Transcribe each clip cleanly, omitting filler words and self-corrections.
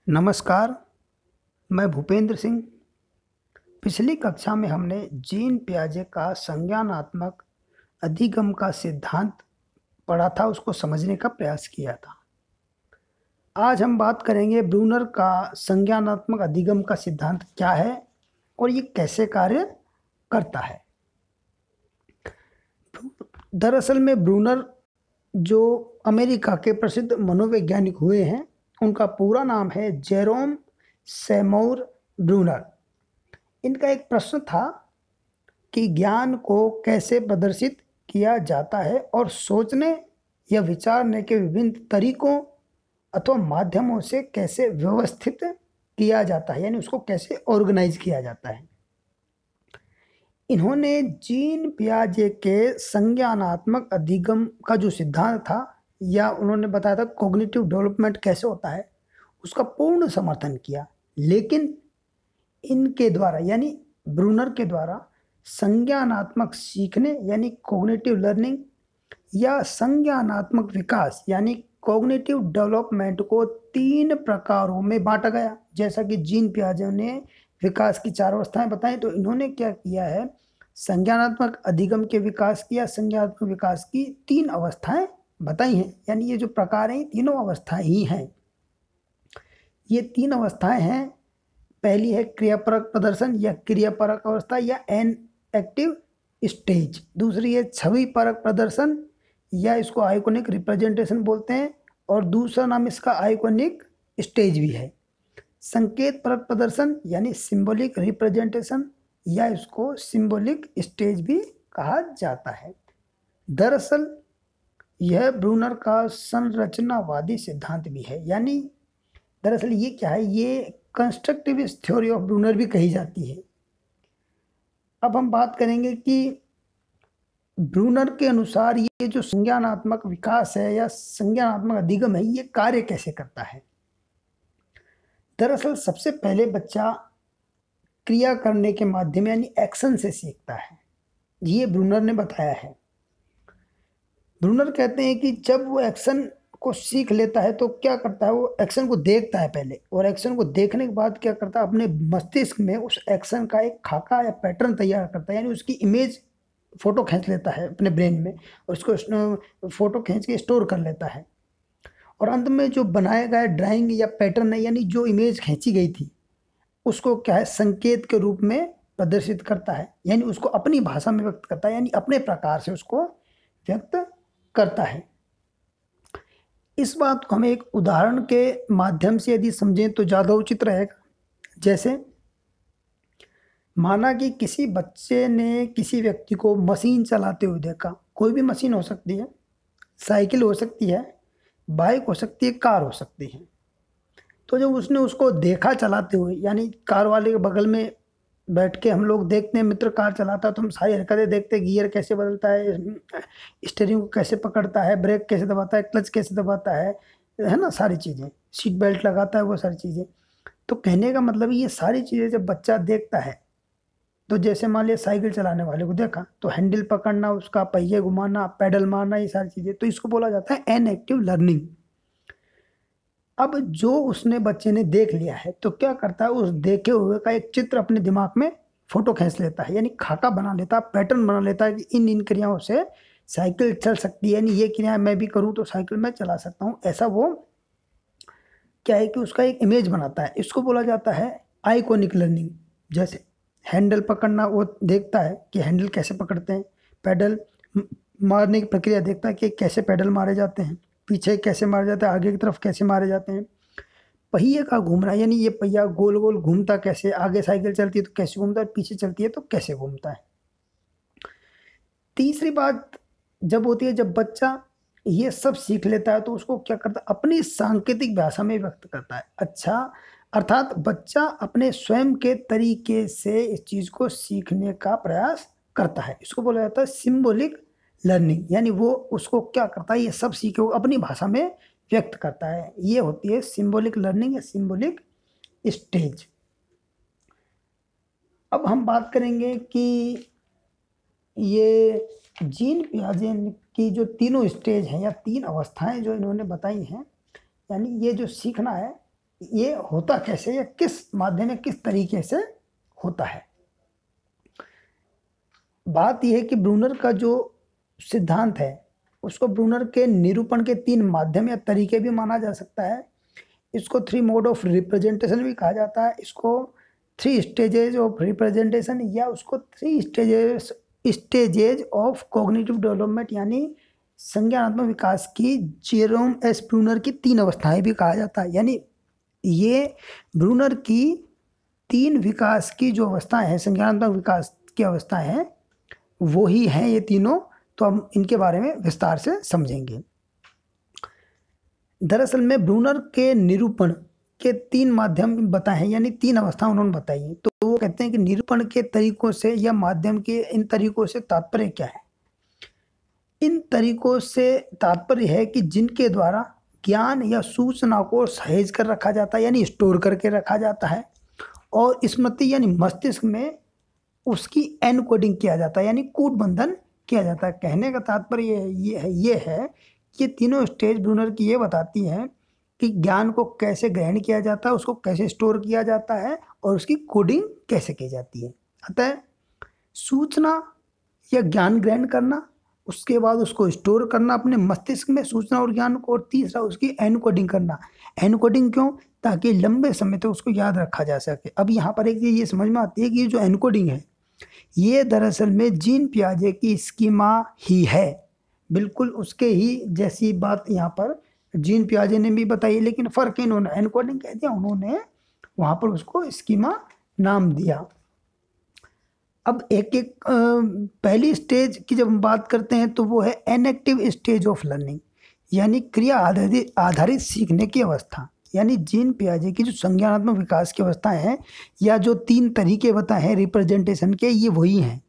नमस्कार, मैं भूपेंद्र सिंह। पिछली कक्षा में हमने जीन पियाजे का संज्ञानात्मक अधिगम का सिद्धांत पढ़ा था, उसको समझने का प्रयास किया था। आज हम बात करेंगे ब्रूनर का संज्ञानात्मक अधिगम का सिद्धांत क्या है और ये कैसे कार्य करता है। दरअसल में ब्रूनर जो अमेरिका के प्रसिद्ध मनोवैज्ञानिक हुए हैं, उनका पूरा नाम है जेरोम सेमौर ब्रूनर। इनका एक प्रश्न था कि ज्ञान को कैसे प्रदर्शित किया जाता है और सोचने या विचारने के विभिन्न तरीकों अथवा माध्यमों से कैसे व्यवस्थित किया जाता है, यानी उसको कैसे ऑर्गेनाइज किया जाता है। इन्होंने जीन पियाजे के संज्ञानात्मक अधिगम का जो सिद्धांत था, या उन्होंने बताया था कॉग्निटिव डेवलपमेंट कैसे होता है, उसका पूर्ण समर्थन किया। लेकिन इनके द्वारा यानी ब्रूनर के द्वारा संज्ञानात्मक सीखने यानी कॉग्निटिव लर्निंग या संज्ञानात्मक विकास यानी कॉग्निटिव डेवलपमेंट को 3 प्रकारों में बांटा गया। जैसा कि जीन पियाजे ने विकास की 4 अवस्थाएं बताई, तो इन्होंने क्या किया है, संज्ञानात्मक अधिगम के विकास की या संज्ञानात्मक विकास की 3 अवस्थाएं बताई हैं। यानी ये जो प्रकार हैं, तीनों अवस्थाएं ही हैं। ये 3 अवस्थाएं हैं। पहली है क्रियापरक प्रदर्शन या क्रियापरक अवस्था या एन एक्टिव स्टेज। दूसरी है छवि परक प्रदर्शन या इसको आइकॉनिक रिप्रेजेंटेशन बोलते हैं, और दूसरा नाम इसका आइकॉनिक स्टेज भी है। संकेत परक प्रदर्शन यानी सिंबॉलिक रिप्रेजेंटेशन या इसको सिंबॉलिक स्टेज भी कहा जाता है। दरअसल यह ब्रूनर का संरचनावादी सिद्धांत भी है। यानी दरअसल ये क्या है, ये कंस्ट्रक्टिविस्ट थ्योरी ऑफ ब्रूनर भी कही जाती है। अब हम बात करेंगे कि ब्रूनर के अनुसार ये जो संज्ञानात्मक विकास है या संज्ञानात्मक अधिगम है, ये कार्य कैसे करता है। दरअसल सबसे पहले बच्चा क्रिया करने के माध्यम यानी एक्शन से सीखता है, ये ब्रूनर ने बताया है। ब्रूनर कहते हैं कि जब वो एक्शन को सीख लेता है तो क्या करता है, वो एक्शन को देखता है पहले, और एक्शन को देखने के बाद क्या करता है, अपने मस्तिष्क में उस एक्शन का एक खाका या पैटर्न तैयार करता है, यानी उसकी इमेज फोटो खींच लेता है अपने ब्रेन में और उसको फोटो खींच के स्टोर कर लेता है। और अंत में जो बनाया गया ड्राइंग या पैटर्न है, यानी जो इमेज खींची गई थी, उसको क्या है, संकेत के रूप में प्रदर्शित करता है, यानी उसको अपनी भाषा में व्यक्त करता है, यानी अपने प्रकार से उसको व्यक्त करता है। इस बात को हमें एक उदाहरण के माध्यम से यदि समझें तो ज़्यादा उचित रहेगा। जैसे माना कि किसी बच्चे ने किसी व्यक्ति को मशीन चलाते हुए देखा। कोई भी मशीन हो सकती है, साइकिल हो सकती है, बाइक हो सकती है, कार हो सकती है। तो जब उसने उसको देखा चलाते हुए, यानी कार वाले के बगल में बैठ के हम लोग देखते हैं, मित्र कार चलाता है तो हम सारी हरकतें देखते हैं, गियर कैसे बदलता है, स्टीयरिंग को कैसे पकड़ता है, ब्रेक कैसे दबाता है, क्लच कैसे दबाता है ना, सारी चीज़ें, सीट बेल्ट लगाता है, वो सारी चीज़ें। तो कहने का मतलब ये सारी चीज़ें जब बच्चा देखता है, तो जैसे मान लिया साइकिल चलाने वाले को देखा तो हैंडल पकड़ना, उसका पहिए घुमाना, पैडल मारना, ये सारी चीज़ें, तो इसको बोला जाता है एन एक्टिव लर्निंग। अब जो उसने बच्चे ने देख लिया है तो क्या करता है, उस देखे हुए का एक चित्र अपने दिमाग में फोटो खींच लेता है, यानी खाका बना लेता है, पैटर्न बना लेता है कि इन क्रियाओं से साइकिल चल सकती है, यानी ये क्रिया मैं भी करूँ तो साइकिल मैं चला सकता हूँ। ऐसा वो क्या है कि उसका एक इमेज बनाता है। इसको बोला जाता है आइकॉनिक लर्निंग। जैसे हैंडल पकड़ना, वो देखता है कि हैंडल कैसे पकड़ते हैं, पैडल मारने की प्रक्रिया देखता है कि कैसे पैडल मारे जाते हैं, पीछे कैसे मारे जाते हैं, आगे की तरफ कैसे मारे जाते हैं, पहिए का घूमना, यानी ये पहिया गोल गोल घूमता कैसे, आगे साइकिल चलती है तो कैसे घूमता है, पीछे चलती है तो कैसे घूमता है। तीसरी बात जब होती है, जब बच्चा ये सब सीख लेता है तो उसको क्या करता है, अपनी सांकेतिक भाषा में व्यक्त करता है। अच्छा, अर्थात बच्चा अपने स्वयं के तरीके से इस चीज़ को सीखने का प्रयास करता है। इसको बोला जाता है सिंबॉलिक लर्निंग, यानी वो उसको क्या करता है, ये सब सीखे वो अपनी भाषा में व्यक्त करता है। ये होती है सिंबॉलिक लर्निंग या सिंबॉलिक स्टेज। अब हम बात करेंगे कि ये जीन पियाजे की जो तीनों स्टेज हैं या 3 अवस्थाएं जो इन्होंने बताई हैं, यानी ये जो सीखना है ये होता कैसे या किस माध्यम या किस तरीके से होता है। बात यह है कि ब्रूनर का जो सिद्धांत है उसको ब्रूनर के निरूपण के 3 माध्यम या तरीके भी माना जा सकता है। इसको 3 मोड ऑफ रिप्रेजेंटेशन भी कहा जाता है, इसको 3 स्टेजेज ऑफ रिप्रेजेंटेशन या उसको 3 स्टेजेज ऑफ कॉग्निटिव डेवलपमेंट यानी संज्ञानात्मक विकास की जेरोम एस ब्रूनर की 3 अवस्थाएं भी कहा जाता है। यानी ये ब्रूनर की 3 विकास की जो अवस्थाएं हैं, संज्ञानात्मक विकास की अवस्थाएं हैं, वो ही हैं ये तीनों। तो हम इनके बारे में विस्तार से समझेंगे। दरअसल में ब्रूनर के निरूपण के 3 माध्यम बताए हैं, यानी 3 अवस्थाएं उन्होंने बताई हैं। तो वो कहते हैं कि निरूपण के तरीकों से या माध्यम के इन तरीकों से तात्पर्य क्या है। इन तरीकों से तात्पर्य है कि जिनके द्वारा ज्ञान या सूचना को सहेज कर रखा जाता है, यानी स्टोर करके रखा जाता है, और स्मृति यानी मस्तिष्क में उसकी एनकोडिंग किया जाता है, यानी कूटबंधन किया जाता है। कहने का तात्पर्य ये है कि तीनों स्टेज ब्रूनर की ये बताती हैं कि ज्ञान को कैसे ग्रहण किया जाता है, उसको कैसे स्टोर किया जाता है और उसकी कोडिंग कैसे की जाती है। अतः सूचना या ज्ञान ग्रहण करना, उसके बाद उसको स्टोर करना अपने मस्तिष्क में सूचना और ज्ञान को, और तीसरा उसकी एनकोडिंग करना। एनकोडिंग क्यों? ताकि लंबे समय तक उसको याद रखा जा सके। अब यहाँ पर एक चीज़ ये समझ में आती है कि ये जो एनकोडिंग है ये दरअसल में जीन पियाजे की स्कीमा ही है, बिल्कुल उसके ही जैसी बात यहाँ पर जीन पियाजे ने भी बताई, लेकिन फ़र्क इन्होंने एनकोडिंग कह दिया, उन्होंने वहाँ पर उसको स्कीमा नाम दिया। अब एक एक पहली स्टेज की जब हम बात करते हैं तो वो है इनएक्टिव स्टेज ऑफ लर्निंग, यानी क्रिया आधारित सीखने की अवस्था। यानी जीन पियाजे की जो संज्ञानात्मक विकास की अवस्थाएं हैं या जो 3 तरीके बताए हैं रिप्रेजेंटेशन के, ये वही हैं।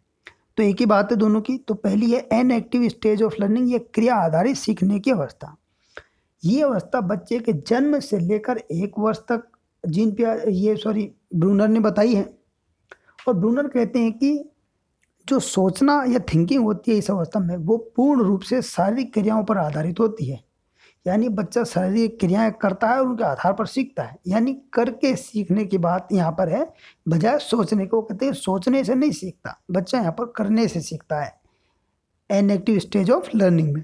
तो एक ही बात है दोनों की। तो पहली है इनएक्टिव स्टेज ऑफ लर्निंग, ये क्रिया आधारित सीखने की अवस्था। ये अवस्था बच्चे के जन्म से लेकर 1 वर्ष तक ब्रूनर ने बताई है। और ब्रूनर कहते हैं कि जो सोचना या थिंकिंग होती है इस अवस्था में वो पूर्ण रूप से शारीरिक क्रियाओं पर आधारित होती है। यानी बच्चा शारीरिक क्रियाएं करता है और उनके आधार पर सीखता है, यानी करके सीखने की बात यहाँ पर है, बजाय सोचने को। कहते हैं सोचने से नहीं सीखता बच्चा, यहाँ पर करने से सीखता है इनएक्टिव स्टेज ऑफ लर्निंग में।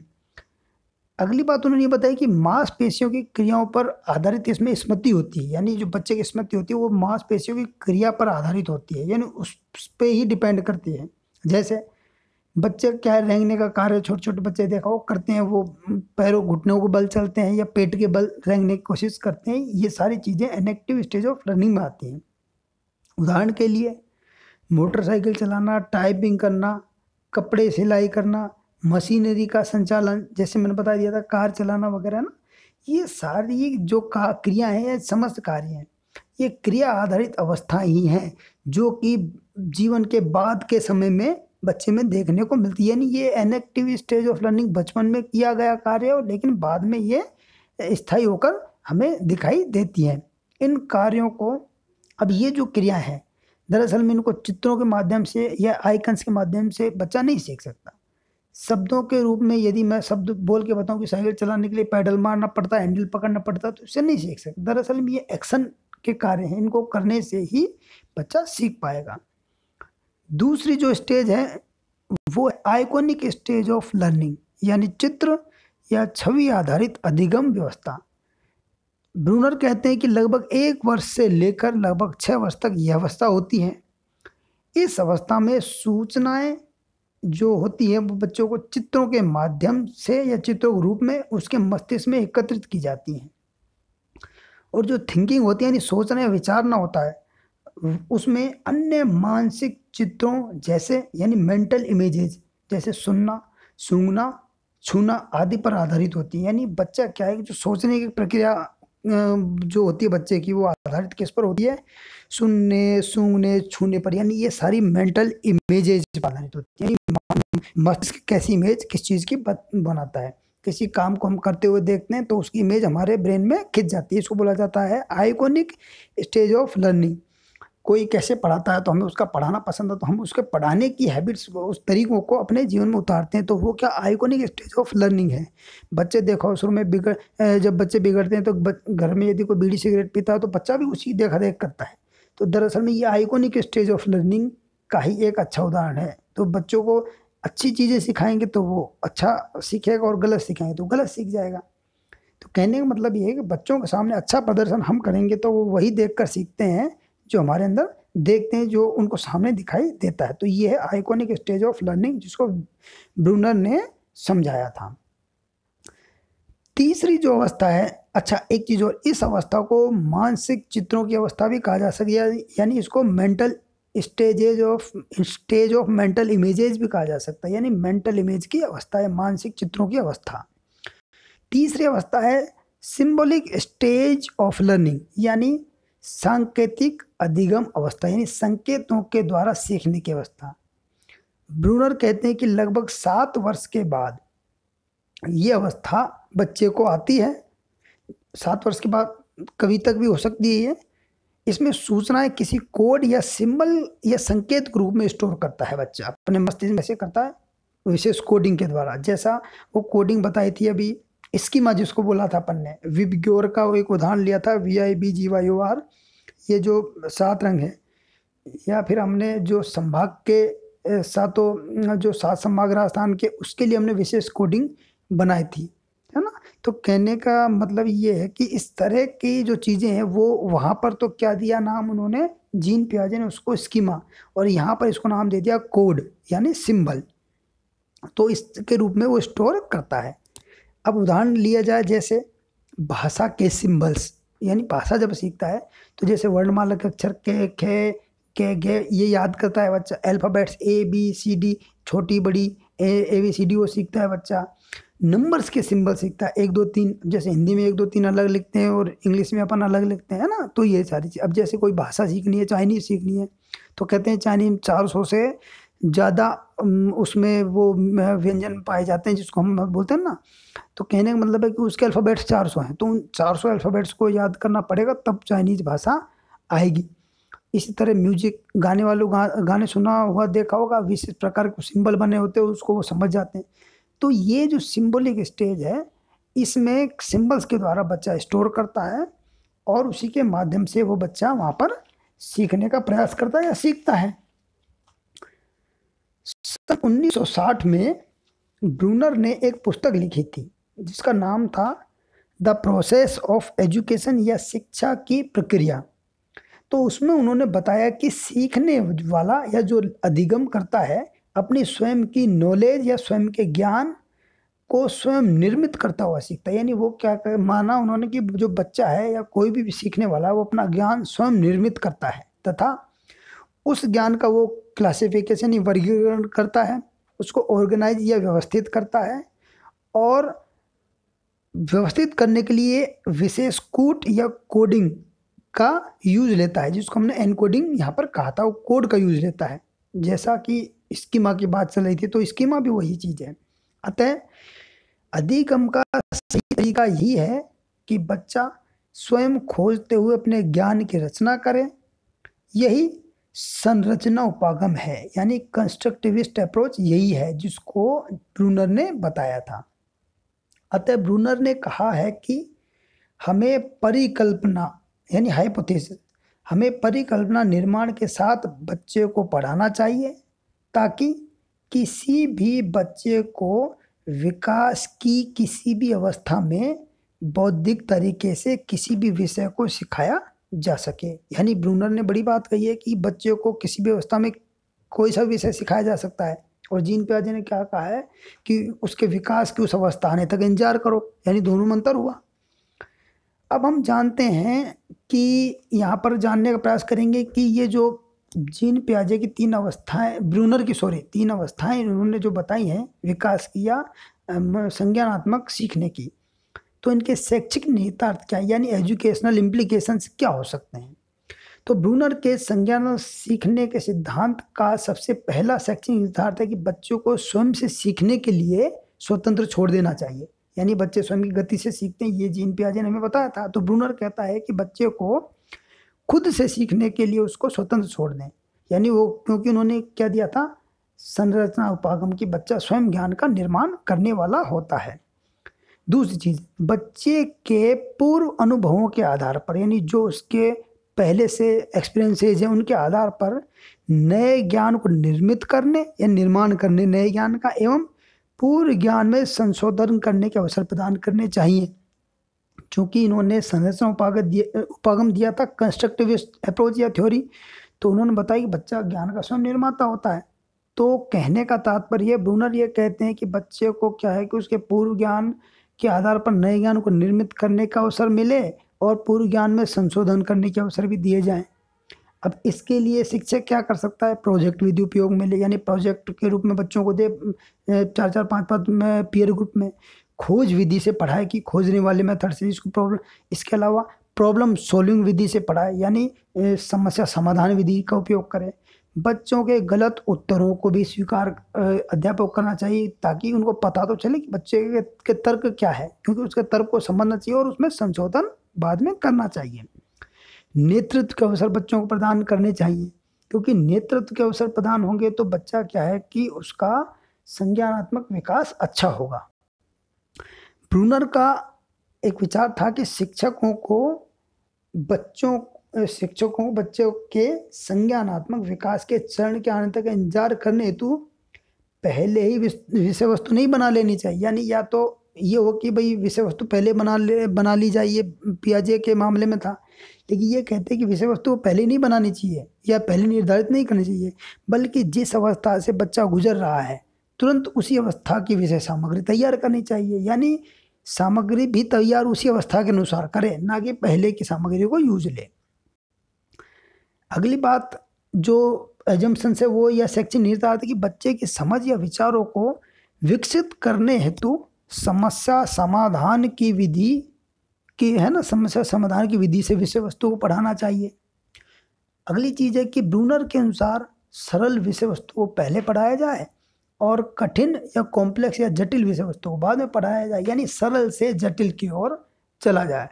अगली बात उन्होंने ये बताई कि मांसपेशियों की क्रियाओं पर आधारित इसमें स्मृति होती है। यानी जो बच्चे की स्मृति होती है वो मांसपेशियों की क्रिया पर आधारित होती है, यानी उस पर ही डिपेंड करती है। जैसे बच्चे क्या है, रेंगने का कार्य छोटे छोटे बच्चे देखा वो करते हैं, वो पैरों घुटनों को बल चलते हैं या पेट के बल रेंगने की कोशिश करते हैं। ये सारी चीज़ें इनएक्टिव स्टेज ऑफ लर्निंग में आती हैं। उदाहरण के लिए मोटरसाइकिल चलाना, टाइपिंग करना, कपड़े सिलाई करना, मशीनरी का संचालन, जैसे मैंने बता दिया था कार चलाना वगैरह ना, ये सारी जो क्रिया हैं, समस्त कार्य हैं, ये क्रिया आधारित अवस्था ही हैं जो कि जीवन के बाद के समय में बच्चे में देखने को मिलती है। यानी ये इनएक्टिव स्टेज ऑफ लर्निंग बचपन में किया गया कार्य है, लेकिन बाद में ये स्थायी होकर हमें दिखाई देती है। इन कार्यों को, अब ये जो क्रिया है दरअसल में इनको चित्रों के माध्यम से या आइकन्स के माध्यम से बच्चा नहीं सीख सकता। शब्दों के रूप में यदि मैं शब्द बोल के बताऊं कि साइकिल चलाने के लिए पैडल मारना पड़ता है, हैंडल पकड़ना पड़ता है, तो इससे नहीं सीख सकता। दरअसल में ये एक्शन के कार्य हैं, इनको करने से ही बच्चा सीख पाएगा। दूसरी जो स्टेज है वो आइकॉनिक स्टेज ऑफ लर्निंग, यानी चित्र या छवि आधारित अधिगम व्यवस्था। ब्रूनर कहते हैं कि लगभग 1 वर्ष से लेकर लगभग 6 वर्ष तक यह अवस्था होती है। इस अवस्था में सूचनाएं जो होती है वो बच्चों को चित्रों के माध्यम से या चित्रों के रूप में उसके मस्तिष्क में एकत्रित की जाती हैं। और जो थिंकिंग होती है, यानी सोचना या विचारना होता है, उसमें अन्य मानसिक चित्रों जैसे यानी मेंटल इमेजेस जैसे सुनना, सूंघना, छूना आदि पर आधारित होती है। यानी बच्चा क्या है कि जो सोचने की प्रक्रिया जो होती है बच्चे की, वो आधारित किस पर होती है? सुनने, सूंघने, छूने पर। यानी ये सारी मेंटल इमेजेस पर आधारित होती है। यानी मस्तिष्क कैसी इमेज किस चीज़ की बनाता है, किसी काम को हम करते हुए देखते हैं तो उसकी इमेज हमारे ब्रेन में खिंच जाती है, इसको बोला जाता है आइकॉनिक स्टेज ऑफ लर्निंग। कोई कैसे पढ़ाता है तो हमें उसका पढ़ाना पसंद है, तो हम उसके पढ़ाने की हैबिट्स, उस तरीकों को अपने जीवन में उतारते हैं, तो वो क्या आइकॉनिक स्टेज ऑफ लर्निंग है। बच्चे देखो शुरू में जब बच्चे बिगड़ते हैं तो घर में यदि कोई बीड़ी सिगरेट पीता है तो बच्चा भी उसी देखा देख करता है। तो दरअसल में ये आइकॉनिक स्टेज ऑफ लर्निंग का ही एक अच्छा उदाहरण है। तो बच्चों को अच्छी चीज़ें सिखाएंगे तो वो अच्छा सीखेगा, और गलत सिखाएंगे तो गलत सीख जाएगा। तो कहने का मतलब ये है कि बच्चों के सामने अच्छा प्रदर्शन हम करेंगे तो वो वही देखकर सीखते हैं जो हमारे अंदर देखते हैं, जो उनको सामने दिखाई देता है। तो ये है आइकॉनिक स्टेज ऑफ लर्निंग, जिसको ब्रूनर ने समझाया था। तीसरी जो अवस्था है, अच्छा एक चीज़ और, इस अवस्था को मानसिक चित्रों की अवस्था भी कहा जा सकता है, यानी इसको mental stage of mental images भी कहा जा सकता है, यानी मेंटल इमेज की अवस्था है, मानसिक चित्रों की अवस्था। तीसरी अवस्था है सिंबॉलिक स्टेज ऑफ लर्निंग, यानी सांकेतिक अधिगम अवस्था, यानी संकेतों के द्वारा सीखने की अवस्था। ब्रूनर कहते हैं कि लगभग 7 वर्ष के बाद ये अवस्था बच्चे को आती है। 7 वर्ष के बाद कभी तक भी हो सकती है। इसमें सूचनाएं किसी कोड या सिंबल या संकेत के रूप में स्टोर करता है बच्चा, अपने मस्तिष्क में से करता है, विशेष कोडिंग के द्वारा। जैसा वो कोडिंग बताई थी अभी, स्कीमा जिसको बोला था अपन ने, विबग्योर का वो एक उदाहरण लिया था, VIBGYOR, ये जो 7 रंग है, या फिर हमने जो संभाग के सातों जो 7 संभाग राजस्थान के, उसके लिए हमने विशेष कोडिंग बनाई थी, है ना। तो कहने का मतलब ये है कि इस तरह की जो चीज़ें हैं वो वहाँ पर तो क्या दिया नाम उन्होंने, जीन पियाजे ने उसको स्कीमा, और यहाँ पर इसको नाम दे दिया कोड यानी सिंबल। तो इसके रूप में वो स्टोर करता है। अब उदाहरण लिया जाए जैसे भाषा के सिंबल्स, यानी भाषा जब सीखता है तो जैसे वर्णमाला के अक्षर के, खे, के, गे, ये याद करता है बच्चा। अल्फ़ाबेट्स ABCD, छोटी बड़ी ABCD वो सीखता है बच्चा। नंबर्स के सिंबल सीखता है, 1 2 3, जैसे हिंदी में 1 2 3 अलग लिखते हैं और इंग्लिश में अपन अलग लिखते हैं ना। तो ये सारी चीज़, अब जैसे कोई भाषा सीखनी है, चाइनीज़ सीखनी है, तो कहते हैं चाइनीज़ 400 से ज़्यादा उसमें वो व्यंजन पाए जाते हैं जिसको हम बोलते हैं ना। तो कहने का मतलब है कि उसके अल्फ़ाबेट्स 400 हैं, तो उन 400 अल्फ़ाबेट्स को याद करना पड़ेगा, तब चाइनीज़ भाषा आएगी। इसी तरह म्यूजिक, गाने वालों गाने सुना हुआ देखा होगा, विशेष प्रकार के सिंबल बने होते हैं, उसको वो समझ जाते हैं। तो ये जो सिंबॉलिक स्टेज है, इसमें सिंबल्स के द्वारा बच्चा स्टोर करता है और उसी के माध्यम से वो बच्चा वहाँ पर सीखने का प्रयास करता है या सीखता है। सन 1960 में ब्रूनर ने एक पुस्तक लिखी थी जिसका नाम था द प्रोसेस ऑफ एजुकेशन, या शिक्षा की प्रक्रिया। तो उसमें उन्होंने बताया कि सीखने वाला या जो अधिगम करता है, अपनी स्वयं की नॉलेज या स्वयं के ज्ञान को स्वयं निर्मित करता हुआ सीखता है। यानी वो क्या माना उन्होंने कि जो बच्चा है या कोई भी सीखने वाला है, वो अपना ज्ञान स्वयं निर्मित करता है तथा उस ज्ञान का वो क्लासिफिकेशन या वर्गीकरण करता है, उसको ऑर्गेनाइज या व्यवस्थित करता है, और व्यवस्थित करने के लिए विशेष कूट या कोडिंग का यूज लेता है, जिसको हमने एनकोडिंग यहाँ पर कहा था, वो कोड का यूज लेता है। जैसा कि स्कीमा की बात चल रही थी, तो स्कीमा भी वही चीज़ है। अतः अधिगम का सही तरीका यही है कि बच्चा स्वयं खोजते हुए अपने ज्ञान की रचना करे। यही संरचना उपागम है, यानी कंस्ट्रक्टिविस्ट अप्रोच यही है जिसको ब्रूनर ने बताया था। अतः ब्रूनर ने कहा है कि हमें परिकल्पना यानी हाइपोथेसिस, हमें परिकल्पना निर्माण के साथ बच्चे को पढ़ाना चाहिए, ताकि किसी भी बच्चे को विकास की किसी भी अवस्था में बौद्धिक तरीके से किसी भी विषय को सिखाया जा सके। यानी ब्रूनर ने बड़ी बात कही है कि बच्चे को किसी भी अवस्था में कोई सा विषय सिखाया जा सकता है, और जीन पियाजे ने क्या कहा है कि उसके विकास की उस अवस्था आने तक इंतजार करो, यानी दोनों में अंतर हुआ। अब हम जानते हैं कि यहाँ पर जानने का प्रयास करेंगे कि ये जो जीन पियाजे की 3 अवस्थाएं, ब्रूनर की 3 अवस्थाएं उन्होंने जो बताई हैं विकास की या संज्ञानात्मक सीखने की, तो इनके शैक्षिक निहितार्थ क्या है, यानी एजुकेशनल इम्प्लीकेशंस क्या हो सकते हैं। तो ब्रूनर के संज्ञान सीखने के सिद्धांत का सबसे पहला शैक्षिक निहितार्थ है कि बच्चों को स्वयं से सीखने के लिए स्वतंत्र छोड़ देना चाहिए, यानी बच्चे स्वयं की गति से सीखते हैं, ये जीन पियाजे ने हमें बताया था। तो ब्रूनर कहता है कि बच्चे को खुद से सीखने के लिए उसको स्वतंत्र छोड़ दें। यानी वो, क्योंकि उन्होंने क्या दिया था, संरचना उपागम की बच्चा स्वयं ज्ञान का निर्माण करने वाला होता है। दूसरी चीज, बच्चे के पूर्व अनुभवों के आधार पर, यानी जो उसके पहले से एक्सपीरियंसेज हैं उनके आधार पर नए ज्ञान को निर्मित करने या निर्माण करने नए ज्ञान का एवं पूर्व ज्ञान में संशोधन करने के अवसर प्रदान करने चाहिए। चूंकि इन्होंने संरचना उपागम दिया था, कंस्ट्रक्टिविस्ट अप्रोच या थ्योरी, तो उन्होंने बताया कि बच्चा ज्ञान का स्वयं निर्माता होता है। तो कहने का तात्पर्य, ब्रूनर ये कहते हैं कि बच्चे को क्या है कि उसके पूर्व ज्ञान के आधार पर नए ज्ञान को निर्मित करने का अवसर मिले और पूर्व ज्ञान में संशोधन करने के अवसर भी दिए जाएं। अब इसके लिए शिक्षक क्या कर सकता है, प्रोजेक्ट विधि उपयोग में ले, यानी प्रोजेक्ट के रूप में बच्चों को दे 4-4 5-5 में पीयर ग्रुप में खोज विधि से पढ़ाए कि खोजने वाले मेथड से इसको प्रॉब्लम, इसके अलावा प्रॉब्लम सॉल्विंग विधि से पढ़ाए, यानी समस्या समाधान विधि का उपयोग करें। बच्चों के गलत उत्तरों को भी स्वीकार अध्यापक करना चाहिए, ताकि उनको पता तो चले कि बच्चे के तर्क क्या है, क्योंकि उसके तर्क को समझना चाहिए और उसमें संशोधन बाद में करना चाहिए। नेतृत्व के अवसर बच्चों को प्रदान करने चाहिए, क्योंकि नेतृत्व के अवसर प्रदान होंगे तो बच्चा क्या है कि उसका संज्ञानात्मक विकास अच्छा होगा। ब्रूनर का एक विचार था कि शिक्षकों को बच्चों के संज्ञानात्मक विकास के चरण के आने तक इंतजार करने हेतु पहले ही विषय वस्तु नहीं बना लेनी चाहिए। यानी या तो ये हो कि भाई विषय वस्तु पहले बना ली जाए, ये पियाजे के मामले में था, लेकिन ये कहते हैं कि विषय वस्तु पहले नहीं बनानी चाहिए या पहले निर्धारित नहीं करनी चाहिए, बल्कि जिस अवस्था से बच्चा गुजर रहा है तुरंत उसी अवस्था की विषय सामग्री तैयार करनी चाहिए। यानी सामग्री भी तैयार उसी अवस्था के अनुसार करें, ना कि पहले की सामग्री को यूज ले। अगली बात जो एजम्पशंस है वो या सेक्शन निर्धारित कि बच्चे की समझ या विचारों को विकसित करने हेतु समस्या समाधान की विधि समस्या समाधान की विधि से विषय वस्तु को पढ़ाना चाहिए। अगली चीज़ है कि ब्रूनर के अनुसार सरल विषय वस्तु को पहले पढ़ाया जाए और कठिन या कॉम्प्लेक्स या जटिल विषय वस्तु को बाद में पढ़ाया जाए, यानी सरल से जटिल की ओर चला जाए।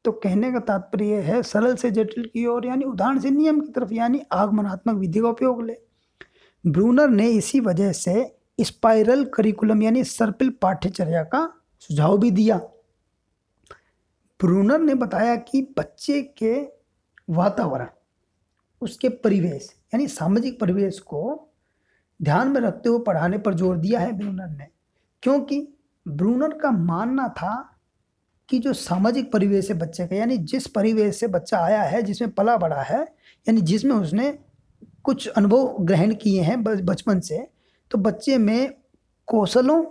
तो कहने का तात्पर्य है सरल से जटिल की ओर, यानी उदाहरण से नियम की तरफ, यानी आगमनात्मक विधि का उपयोग ले। ब्रूनर ने इसी वजह से स्पाइरल करिकुलम यानी सर्पिल पाठ्यचर्या का सुझाव भी दिया। ब्रूनर ने बताया कि बच्चे के वातावरण, उसके परिवेश यानी सामाजिक परिवेश को ध्यान में रखते हुए पढ़ाने पर जोर दिया है ब्रूनर ने, क्योंकि ब्रूनर का मानना था कि जो सामाजिक परिवेश है बच्चे का, यानी जिस परिवेश से बच्चा आया है, जिसमें पला बड़ा है, यानी जिसमें उसने कुछ अनुभव ग्रहण किए हैं बचपन से, तो बच्चे में कौशलों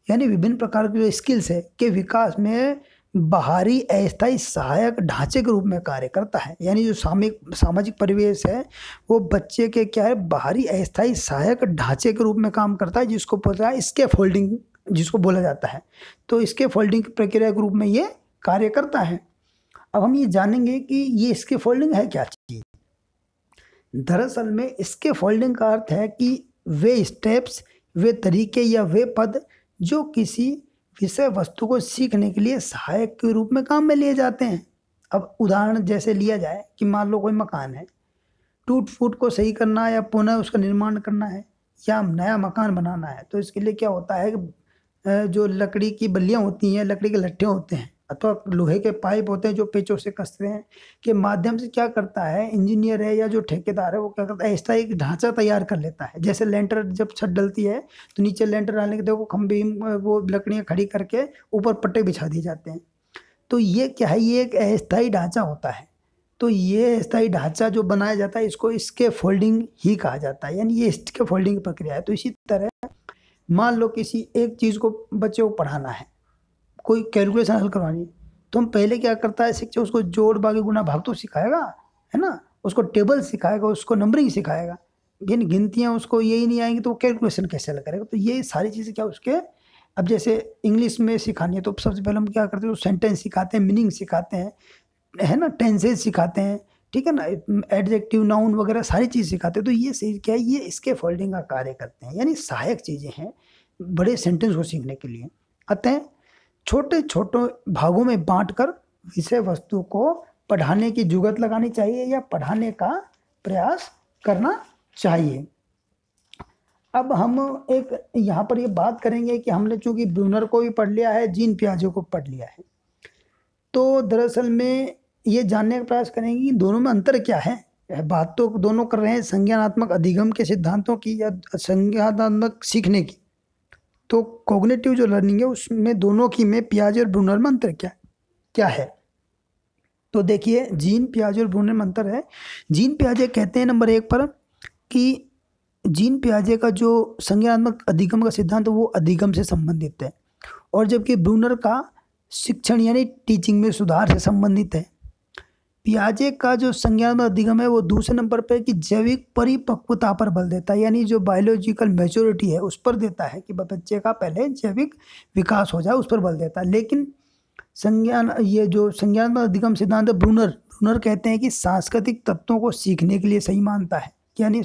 यानी विभिन्न प्रकार के जो स्किल्स है के विकास में बाहरी अस्थायी सहायक ढांचे के रूप में कार्य करता है। यानी जो सामाजिक परिवेश है वो बच्चे के क्या है, बाहरी अस्थायी सहायक ढांचे के रूप में काम करता है, जिसको बोलता है स्कैफोल्डिंग, जिसको बोला जाता है। तो स्कैफोल्डिंग की प्रक्रिया के रूप में ये कार्य करता है। अब हम ये जानेंगे कि ये स्कैफोल्डिंग है क्या चीज़। दरअसल में स्कैफोल्डिंग का अर्थ है कि वे स्टेप्स, वे तरीके या वे पद जो किसी विषय वस्तु को सीखने के लिए सहायक के रूप में काम में लिए जाते हैं। अब उदाहरण जैसे लिया जाए कि मान लो कोई मकान है, टूट फूट को सही करना है या पुनः उसका निर्माण करना है या नया मकान बनाना है, तो इसके लिए क्या होता है कि जो लकड़ी की बल्लियाँ होती हैं, लकड़ी के लट्ठे होते हैं अथवा लोहे के पाइप होते हैं जो पेचों से कसते हैं, के माध्यम से क्या करता है इंजीनियर है या जो ठेकेदार है वो क्या करता है, ऐसा एक ढांचा तैयार कर लेता है। जैसे लेंटर जब छत डलती है तो नीचे लेंटर डालने के देखो खंभे वो लकड़ियाँ खड़ी करके ऊपर पट्टे बिछा दिए जाते हैं। तो ये क्या है, ये एक अस्थायी ढांचा होता है। तो ये अस्थायी ढांचा जो बनाया जाता है इसको स्कैफोल्डिंग ही कहा जाता है, यानी ये स्कैफोल्डिंग की प्रक्रिया है। तो इसी तरह मान लो किसी एक चीज़ को बच्चे को पढ़ाना है, कोई कैलकुलेशन हल करवानी है, तो हम पहले क्या करता है शिक्षक उसको जोड़ बाकी गुना भाग तो सिखाएगा, है ना, उसको टेबल सिखाएगा, उसको नंबरिंग सिखाएगा, लेकिन गिनतियाँ उसको यही नहीं आएंगी तो वो कैलकुलेशन कैसे हल करेगा। तो ये सारी चीज़ें क्या उसके, अब जैसे इंग्लिश में सिखानी है तो सबसे पहले हम क्या करते हैं, सेंटेंस सिखाते हैं, मीनिंग सिखाते हैं, है ना, टेंसेज सिखाते हैं, ठीक है ना, एडजेक्टिव नाउन वगैरह सारी चीज़ सिखाते हैं। तो ये क्या है, ये स्कैफोल्डिंग का कार्य करते हैं, यानी सहायक चीज़ें हैं बड़े सेंटेंस को सीखने के लिए। अतः छोटे छोटे भागों में बांटकर विषय वस्तु को पढ़ाने की जुगत लगानी चाहिए या पढ़ाने का प्रयास करना चाहिए। अब हम एक यहाँ पर ये बात करेंगे कि हमने चूंकि ब्रूनर को भी पढ़ लिया है, जीन पियाजे को पढ़ लिया है, तो दरअसल में ये जानने का प्रयास करेंगे कि दोनों में अंतर क्या है। बात तो दोनों कर रहे हैं संज्ञानात्मक अधिगम के सिद्धांतों की या संज्ञानात्मक सीखने की, तो कॉग्निटिव जो लर्निंग है उसमें दोनों की में पियाजे और ब्रूनर में अंतर क्या है। तो देखिए, जीन पियाजे और ब्रूनर में अंतर है। जीन पियाजे कहते हैं नंबर 1 पर कि जीन पियाजे का जो संज्ञानात्मक अधिगम का सिद्धांत है वो अधिगम से संबंधित है, और जबकि ब्रूनर का शिक्षण यानी टीचिंग में सुधार से संबंधित है। पियाजे का जो संज्ञानात्मक अधिगम है वो दूसरे नंबर पर कि जैविक परिपक्वता पर बल देता है, यानी जो बायोलॉजिकल मैच्योरिटी है उस पर देता है कि बच्चे का पहले जैविक विकास हो जाए, उस पर बल देता है। लेकिन ये जो संज्ञानात्मक अधिगम सिद्धांत है ब्रूनर कहते हैं कि सांस्कृतिक तत्वों को सीखने के लिए सही मानता है, यानी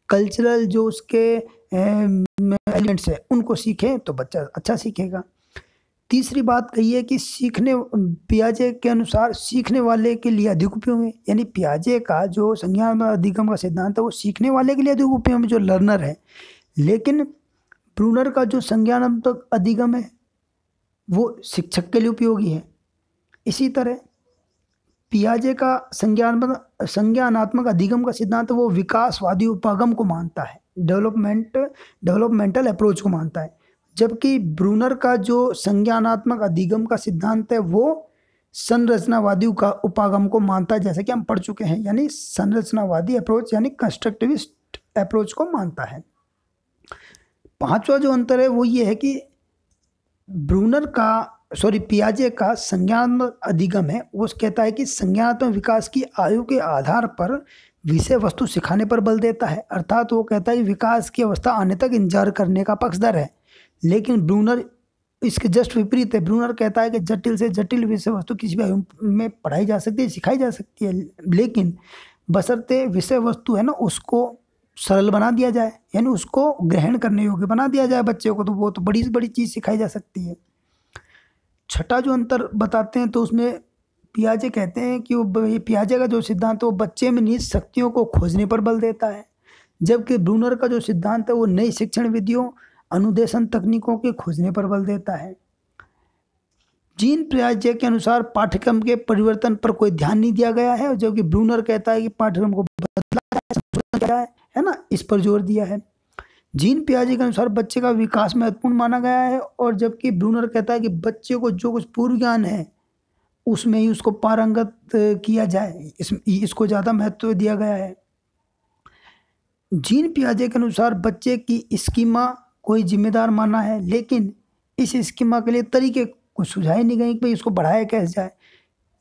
कल्चरल जो उसके एलिमेंट्स है उनको सीखे तो बच्चा अच्छा सीखेगा। तीसरी बात कही है कि पियाजे के अनुसार सीखने वाले के लिए अधिक उपयोगी है, यानी पियाजे का जो संज्ञानात्मक अधिगम का सिद्धांत है वो सीखने वाले के लिए अधिक उपयोगी जो लर्नर है। लेकिन ब्रूनर का जो संज्ञानात्मक अधिगम है वो शिक्षक के लिए उपयोगी है। इसी तरह पियाजे का संज्ञानात्मक अधिगम का सिद्धांत वो विकासवादी उपागम को मानता है, डेवलपमेंटल अप्रोच को मानता है, जबकि ब्रूनर का जो संज्ञानात्मक अधिगम का सिद्धांत है वो संरचनावादी उपागम को मानता है, जैसे कि हम पढ़ चुके हैं, यानी संरचनावादी अप्रोच यानी कंस्ट्रक्टिविस्ट अप्रोच को मानता है। पांचवा जो अंतर है वो ये है कि पियाजे का संज्ञानात्मक अधिगम है वो कहता है कि संज्ञानात्मक विकास की आयु के आधार पर विषय वस्तु सिखाने पर बल देता है, अर्थात वो कहता है कि विकास की अवस्था आने तक इंतजार करने का पक्षधर है। लेकिन ब्रूनर इसके जस्ट विपरीत है। ब्रूनर कहता है कि जटिल से जटिल विषय वस्तु किसी भी आयु में पढ़ाई जा सकती है, सिखाई जा सकती है, लेकिन बशर्ते विषय वस्तु है ना उसको सरल बना दिया जाए, यानी उसको ग्रहण करने योग्य बना दिया जाए बच्चे को, तो वो तो बड़ी से बड़ी चीज़ सिखाई जा सकती है। छठा जो अंतर बताते हैं तो उसमें पियाजे कहते हैं कि पियाजे का जो सिद्धांत है वो बच्चे में निहित शक्तियों को खोजने पर बल देता है, जबकि ब्रूनर का जो सिद्धांत है वो नई शिक्षण विधियों अनुदेशन तकनीकों के खोजने पर बल देता है। जीन पियाजे के अनुसार पाठ्यक्रम के परिवर्तन पर कोई ध्यान नहीं दिया गया है, जबकि ब्रूनर कहता है कि पाठ्यक्रम को बदला है ना, इस पर जोर दिया है। जीन पियाजे के अनुसार बच्चे का विकास महत्वपूर्ण माना गया है, और जबकि ब्रूनर कहता है कि बच्चे को जो कुछ पूर्व ज्ञान है उसमें ही उसको पारंगत किया जाए, इसको ज़्यादा महत्व दिया गया है। जीन पियाजे के अनुसार बच्चे की स्कीमा कोई जिम्मेदार माना है, लेकिन इस स्कीमा के लिए तरीके कुछ सुझाए नहीं गए कि भाई इसको बढ़ाया कैसे जाए।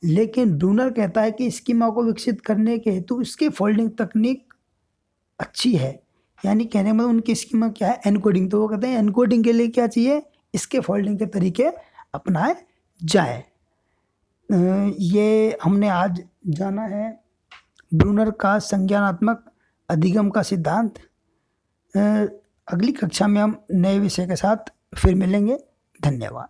लेकिन ब्रूनर कहता है कि स्कीमा को विकसित करने के हेतु इसकी फोल्डिंग तकनीक अच्छी है, यानी कहने में उनकी स्कीमा क्या है, एनकोडिंग। तो वो कहते हैं एनकोडिंग के लिए क्या चाहिए, इसके फोल्डिंग के तरीके अपनाए जाए। ये हमने आज जाना है ब्रूनर का संज्ञानात्मक अधिगम का सिद्धांत। अगली कक्षा में हम नए विषय के साथ फिर मिलेंगे। धन्यवाद।